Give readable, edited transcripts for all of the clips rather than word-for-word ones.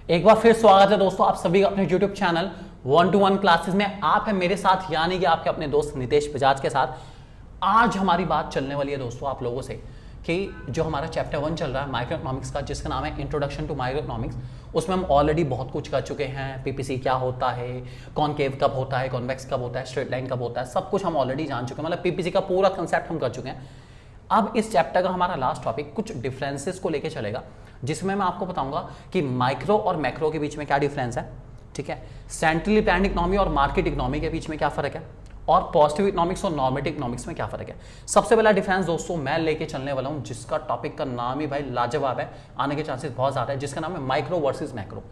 एक बार फिर स्वागत है दोस्तों आप सभी का अपने YouTube चैनल 1-to-1 क्लासेस में। आप है मेरे साथ यानी कि आपके अपने दोस्त नितेश बजाज के साथ। आज हमारी बात चलने वाली है दोस्तों आप लोगों से कि जो हमारा चैप्टर 1 चल रहा है माइक्रो इकोनॉमिक्स का, जिसका नाम है इंट्रोडक्शन टू माइक्रो इकोनॉमिक्स। उसमें हम ऑलरेडी बहुत कुछ कर चुके हैं। पीपीसी क्या होता है, कॉनकेव कब होता है, कॉन्वेक्स कब होता है, स्ट्रेट लाइन कब होता है, सब कुछ हम ऑलरेडी जान चुके हैं। मतलब पीपीसी का पूरा कंसेप्ट हम कर चुके हैं। अब इस चैप्टर का हमारा लास्ट टॉपिक कुछ डिफरेंसेस को लेके चलेगा, जिसमें मैं आपको बताऊंगा कि माइक्रो और मैक्रो के बीच में क्या डिफरेंस है, ठीक है, सेंट्रली प्लान्ड इकोनॉमी और मार्केट इकोनॉमी के बीच में क्या फर्क है, और पॉजिटिव इकोनॉमिक्स और नॉर्मेटिव इकोनॉमिक्स में क्या फर्क है। सबसे पहला डिफरेंस दोस्तों मैं लेके चलने वाला हूं, जिसका टॉपिक का नाम ही भाई लाजवाब है, आने के चांसेस बहुत ज्यादा है, जिसका नाम है micro versus macro.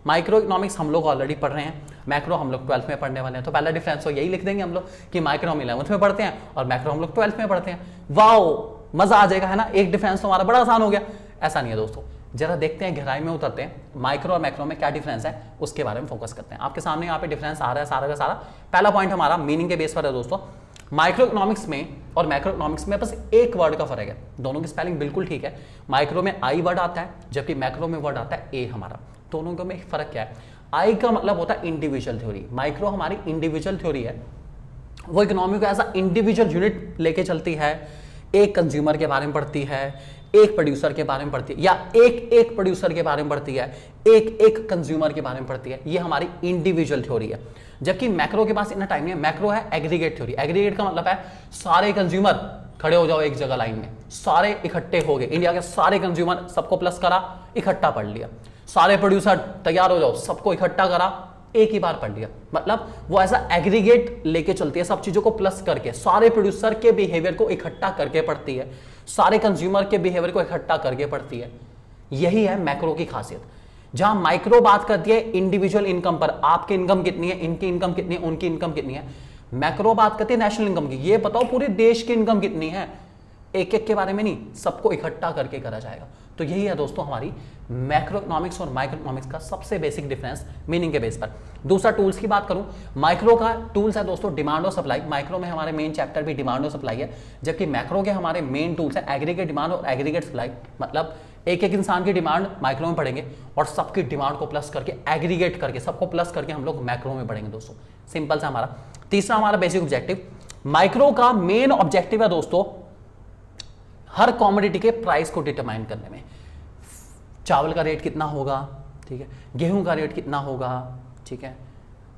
Micro economics हम लोग ऑलरेडी पढ़ रहे हैं, मैक्रो हम लोग 12th में पढ़ने वाले हैं। तो पहला डिफरेंस तो यही लिख देंगे हम लोग कि माइक्रो हम 11th में पढ़ते हैं और मैक्रो हम लोग 12th में पढ़ते हैं। वाओ, मजा आ जाएगा, है ना। एक डिफरेंस तो हमारा बड़ा आसान हो गया। ऐसा नहीं है दोस्तों, जरा देखते हैं, गहराई में उतरते हैं, माइक्रो और मैक्रो में क्या डिफरेंस है उसके बारे में फोकस करते हैं। आपके सामने यहाँ पे डिफरेंस आ रहा है सारा का सारा। पहला पॉइंट हमारा मीनिंग के बेस पर है दोस्तों। माइक्रो इकोनॉमिक्स में और मैक्रो इकोनॉमिक्स में बस एक वर्ड का फर्क है, दोनों की स्पेलिंग बिल्कुल ठीक है। माइक्रो में आई वर्ड आता है जबकि मैक्रो में वर्ड आता है ए हमारा। दोनों के में फर्क क्या है, आई का मतलब होता है इंडिविजुअल थ्योरी, माइक्रो हमारी इंडिविजुअल थ्योरी है। वो इकोनॉमी को ऐसा इंडिविजुअल यूनिट लेके चलती है, एक कंज्यूमर के बारे में पढ़ती है, एक प्रोड्यूसर के बारे में पढ़ती है, या एक प्रोड्यूसर के बारे में पढ़ती है, एक कंज्यूमर के बारे में पढ़ती है। ये हमारी इंडिविजुअल थ्योरी है। जबकि मैक्रो के पास इतना टाइम नहीं है। मैक्रो है एग्रीगेट थ्योरी। एग्रीगेट का मतलब है सारे कंज्यूमर खड़े हो जाओ एक जगह लाइन में, सारे इकट्ठे हो गए, इंडिया के सारे कंज्यूमर, सबको प्लस करा, इकट्ठा पढ़ लिया। सारे प्रोड्यूसर तैयार हो जाओ, सबको इकट्ठा करा, एक ही बार पढ़ लिया। मतलब वो ऐसा एग्रीगेट लेके चलती है, सब चीजों को प्लस करके, सारे प्रोड्यूसर के बिहेवियर को इकट्ठा करके पढ़ती है, सारे कंज्यूमर के बिहेवियर को इकट्ठा करके पढ़ती है। यही है मैक्रो की खासियत। जहां माइक्रो बात करती है इंडिविजुअल इनकम पर, आपकी इनकम कितनी है, इनकी इनकम कितनी है, उनकी इनकम कितनी है। मैक्रो बात करती है नेशनल इनकम की, ये बताओ पूरे देश की इनकम कितनी है, एक एक के बारे में नहीं, सबको इकट्ठा करके करा जाएगा। तो यही है दोस्तों हमारी मैक्रो इकोनॉमिक्स और माइक्रो इकोनॉमिक्स का सबसे बेसिक डिफरेंस मीनिंग के बेस पर। दूसरा टूल्स की बात करूं, माइक्रो का टूल्स है दोस्तों डिमांड और सप्लाई। माइक्रो में हमारे मेन चैप्टर भी डिमांड और सप्लाई है, जबकि मैक्रो के हमारे मेन टूल्स है एग्रीगेट डिमांड और एग्रीगेट सप्लाई। मतलब एक एक इंसान की डिमांड माइक्रो में पढ़ेंगे और सबकी डिमांड को प्लस करके एग्रीगेट करके सबको प्लस करके हम लोग मैक्रो में पढ़ेंगे दोस्तों। सिंपल सा हमारा तीसरा हमारा बेसिक ऑब्जेक्टिव। माइक्रो का मेन ऑब्जेक्टिव है दोस्तों हर कॉमोडिटी के प्राइस को डिटरमाइन करने में। चावल का रेट कितना होगा, ठीक है, गेहूं का रेट कितना होगा, ठीक है,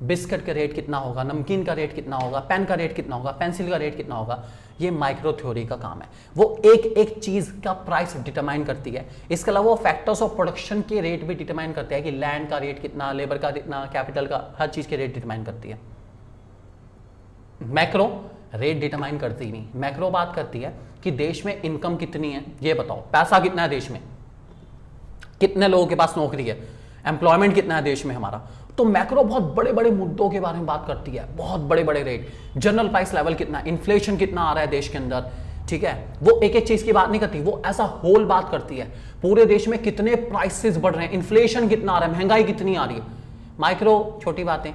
बिस्किट का रेट कितना होगा, नमकीन का रेट कितना होगा, पेन का रेट कितना होगा, पेंसिल का रेट कितना होगा, ये माइक्रो थ्योरी का काम है। वो एक एक चीज का प्राइस डिटरमाइन करती है। इसके अलावा वो फैक्टर्स ऑफ प्रोडक्शन के रेट भी डिटरमाइन करते हैं कि लैंड का रेट कितना, लेबर का कितना, कैपिटल का, हर चीज के रेट डिटरमाइन करती है। मैक्रो रेट डिटरमाइन करती ही नहीं। मैक्रो बात करती है कि देश में इनकम कितनी है, ये बताओ, पैसा कितना है देश में, कितने लोगों के पास नौकरी है, एम्प्लॉयमेंट कितना है देश में हमारा। तो मैक्रो बहुत बड़े बड़े मुद्दों के बारे में बात करती है, बहुत बड़े बड़े रेट, जनरल प्राइस लेवल कितना, इन्फ्लेशन कितना आ रहा है देश के अंदर, ठीक है। वो एक एक चीज की बात नहीं करती, वो ऐसा होल बात करती है, पूरे देश में कितने प्राइसेस बढ़ रहे हैं, इन्फ्लेशन कितना आ रहा है, महंगाई कितनी आ रही है। माइक्रो छोटी बातें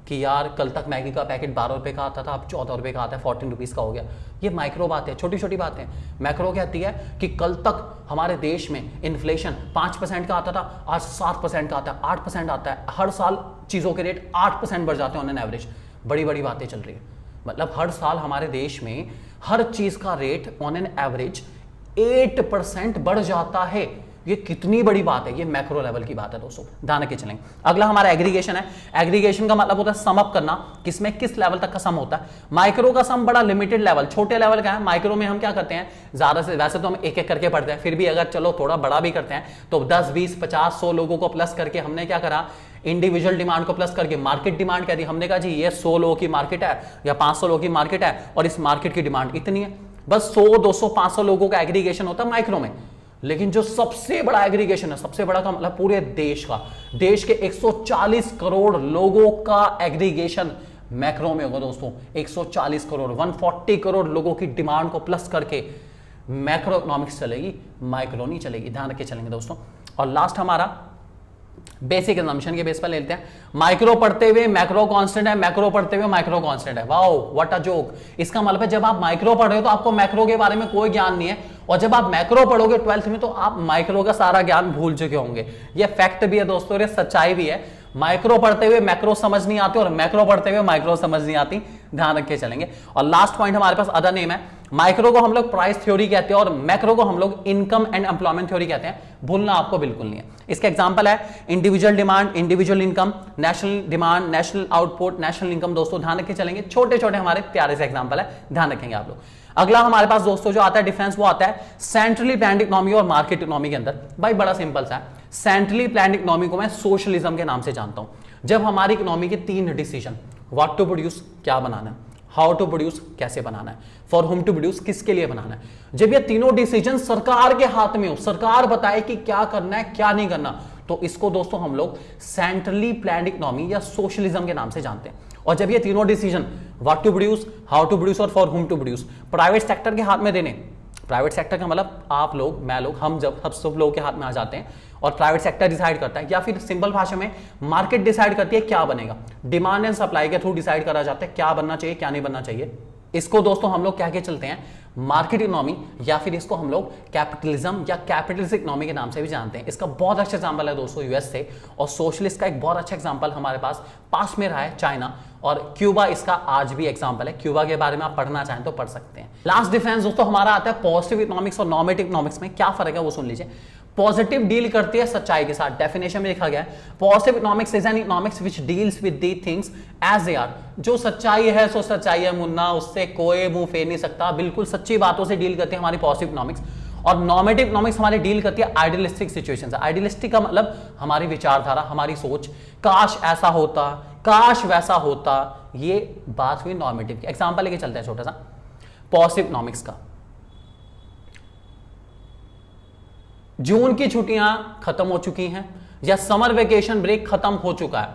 कि यार कल तक मैगी का पैकेट 12 रुपए का आता था, अब 14 रुपए का आता है, 14 रुपीज का हो गया। ये माइक्रो बातें, छोटी छोटी बातें। मैक्रो कहती है कि कल तक हमारे देश में इन्फ्लेशन 5% का आता था, आज 7% का आता है, 8% आता है। हर साल चीजों के रेट 8% बढ़ जाते हैं ऑन एन एवरेज। बड़ी बड़ी बातें चल रही है। मतलब हर साल हमारे देश में हर चीज का रेट ऑन एन एवरेज 8% बढ़ जाता है। ये कितनी बड़ी बात है, ये मैक्रो लेवल की बात है दोस्तों, ध्यान रख के चलेंगे। अगला हमारा एग्रीगेशन है। एग्रीगेशन का मतलब होता है सम अप करना, किसमें किस लेवल तक का सम होता है। माइक्रो का सम बड़ा लिमिटेड लेवल, छोटे लेवल का है। माइक्रो में हम क्या करते हैं, ज्यादा से वैसे तो हम एक एक करके पढ़ते हैं, फिर भी अगर चलो थोड़ा बड़ा भी करते हैं तो 10, 20, 50, 100 लोगों को प्लस करके हमने क्या करा, इंडिविजुअल डिमांड को प्लस करके मार्केट डिमांड कह दी। हमने कहा जी ये 100 लोगों की मार्केट है या 500 लोगों की मार्केट है और इस मार्केट की डिमांड इतनी है। बस 100, 200, 500 लोगों का एग्रीगेशन होता है माइक्रो में। लेकिन जो सबसे बड़ा एग्रीगेशन है, सबसे बड़ा का मतलब पूरे देश का, देश के 140 करोड़ लोगों का एग्रीगेशन मैक्रो में होगा दोस्तों। 140 करोड़, 140 करोड़ लोगों की डिमांड को प्लस करके मैक्रो इकोनॉमिक्स चलेगी, माइक्रो नहीं चलेगी। ध्यान रख के चलेंगे दोस्तों। और लास्ट हमारा बेसिक एजम्पशन के बेस पर लेते हैं। माइक्रो पढ़ते हुए मैक्रो कांस्टेंट है, मैक्रो पढ़ते हुए माइक्रो कांस्टेंट है। Wow what a joke. इसका मतलब है जब आप माइक्रो पढ़ रहे हो तो आपको मैक्रो के बारे में कोई ज्ञान नहीं है, और जब आप मैक्रो पढ़ोगे 12th में तो आप माइक्रो का सारा ज्ञान भूल चुके होंगे। ये फैक्ट भी है दोस्तों, ये सच्चाई भी है। माइक्रो पढ़ते हुए मैक्रो समझ नहीं आती और मैक्रो पढ़ते हुए माइक्रो समझ नहीं आती, ध्यान रख के चलेंगे। और लास्ट पॉइंट हमारे पास अदर नेम है। माइक्रो को हम लोग प्राइस थ्योरी कहते हैं और मैक्रो को हम लोग इनकम एंड एम्प्लॉयमेंट थ्योरी कहते हैं। भूलना आपको बिल्कुल नहीं है। इसके एग्जांपल है individual demand, individual income, national demand, national output, national income. दोस्तों ध्यान रख के चलेंगे, छोटे छोटे हमारे प्यारे से एग्जांपल है, ध्यान रखेंगे आप लोग। अगला हमारे पास दोस्तों जो आता है डिफरेंस, वो आता है सेंट्रली प्लान्ड इकोनॉमी और मार्केट इकोनॉमी के अंदर। भाई बड़ा सिंपल सा है। सेंट्रली प्लान्ड इकोनॉमी को मैं सोशलिज्म के नाम से जानता हूं। जब हमारी इकोनॉमी के 3 डिसीजन, व्हाट टू प्रोड्यूस, क्या बनाना है, हाउ टू प्रोड्यूस, कैसे बनाना है, फॉर होम टू प्रोड्यूस, किसके लिए बनाना है, जब ये तीनों डिसीजन सरकार के हाथ में हो, सरकार बताए कि क्या करना है क्या नहीं करना, तो इसको दोस्तों हम लोग सेंट्रली प्लान्ड इकोनॉमी या सोशलिज्म के नाम से जानते हैं। और जब ये तीनों decision what to produce, how to produce और for whom to produce private sector के हाथ में देने, प्राइवेट सेक्टर का मतलब आप लोग, मैं लोग, हम जब सब लोगों के हाथ में आ जाते हैं और प्राइवेट सेक्टर डिसाइड करता है, या फिर सिंपल भाषा में मार्केट डिसाइड करती है क्या बनेगा। डिमांड एंड सप्लाई के थ्रू डिसाइड करा जाता है क्या बनना चाहिए क्या नहीं बनना चाहिए। इसको दोस्तों हम लोग क्या के चलते हैं, मार्केट इकोनॉमी, या फिर इसको हम लोग कैपिटलिज्म या कैपिटलिस्ट इकोनॉमी के नाम से भी जानते हैं। इसका बहुत अच्छा एग्जांपल है दोस्तों यूएस से, और सोशलिस्ट का एक बहुत अच्छा एग्जांपल हमारे पास में रहा है चाइना, और क्यूबा इसका आज भी एग्जांपल है। क्यूबा के बारे में आप पढ़ना चाहें तो पढ़ सकते हैं। लास्ट डिफरेंस दोस्तों हमारा आता है पॉजिटिव इकोनॉमिक्स और नॉर्मेटिव इकोनॉमिक्स में। क्या फर्क है वो सुन लीजिए। पॉजिटिव डील करती है सच्चाई के साथ, डेफिनेशन में लिखा गया है positive economics is an economics which deals with the things as they are. जो सच्चाई है सो सच्चाई है मुन्ना, उससे कोई मुंह फेर नहीं सकता, बिल्कुल सच्ची बातों से डील करती है हमारी पॉजिटिव इकोनॉमिक्स। और नॉर्मेटिव इकोनॉमिक्स हमारी डील करती है आइडियलिस्टिक सिचुएशन से। आइडियलिस्टिक का मतलब हमारी विचारधारा, हमारी सोच, काश ऐसा होता, काश वैसा होता, ये बात हुई नॉर्मेटिव की। एग्जांपल लेके चलते हैं छोटा सा पॉजिटिव इकोनॉमिक्स का। जून की छुट्टियां खत्म हो चुकी हैं या समर वेकेशन ब्रेक खत्म हो चुका है,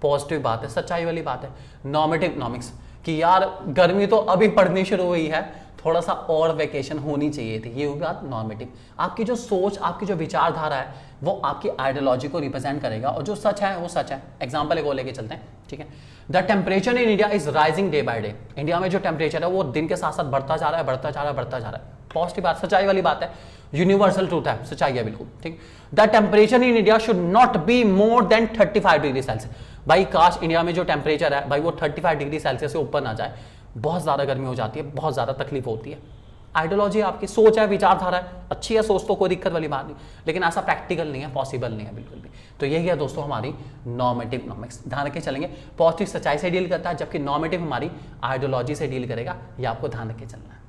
पॉजिटिव बात है, सच्चाई वाली बात है। नॉर्मेटिव इकोनॉमिक्स कि यार गर्मी तो अभी पड़नी शुरू हुई है, थोड़ा सा और वेकेशन होनी चाहिए थी, ये होगी बात नॉर्मेटिव। आपकी जो सोच, आपकी जो विचारधारा है वो आपकी आइडियोलॉजी को रिप्रेजेंट करेगा, और जो सच है वो सच है। एग्जांपल एक और लेके चलते हैं, ठीक है। The temperature in India is rising day by day. India में जो टेम्परेचर है वो दिन के साथ साथ बढ़ता जा रहा है, बढ़ता जा रहा है, बढ़ता जा रहा है। पॉजिटिव बात, सच्चाई वाली बात है, यूनिवर्सल ट्रूथ है, सच्चाई है बिल्कुल, ठीक। The temperature in India should not be more than 35 degree Celsius. भाई काश इंडिया में जो टेम्परेचर है भाई वो 35 डिग्री सेल्सियस से ऊपर ना जाए, बहुत ज्यादा गर्मी हो जाती है, बहुत ज्यादा तकलीफ होती है। आइडियोलॉजी आपकी सोच है, विचारधारा है, अच्छी है सोच तो कोई दिक्कत वाली बात नहीं, लेकिन ऐसा प्रैक्टिकल नहीं है, पॉसिबल नहीं है बिल्कुल भी। तो यही है दोस्तों हमारी नॉर्मेटिव इकोनॉमिक्स। ध्यान रख के चलेंगे, पॉजिटिव सच्चाई से डील करता है, जबकि नॉर्मेटिव हमारी आइडियोलॉजी से डील करेगा, ये आपको ध्यान रख के चलना है।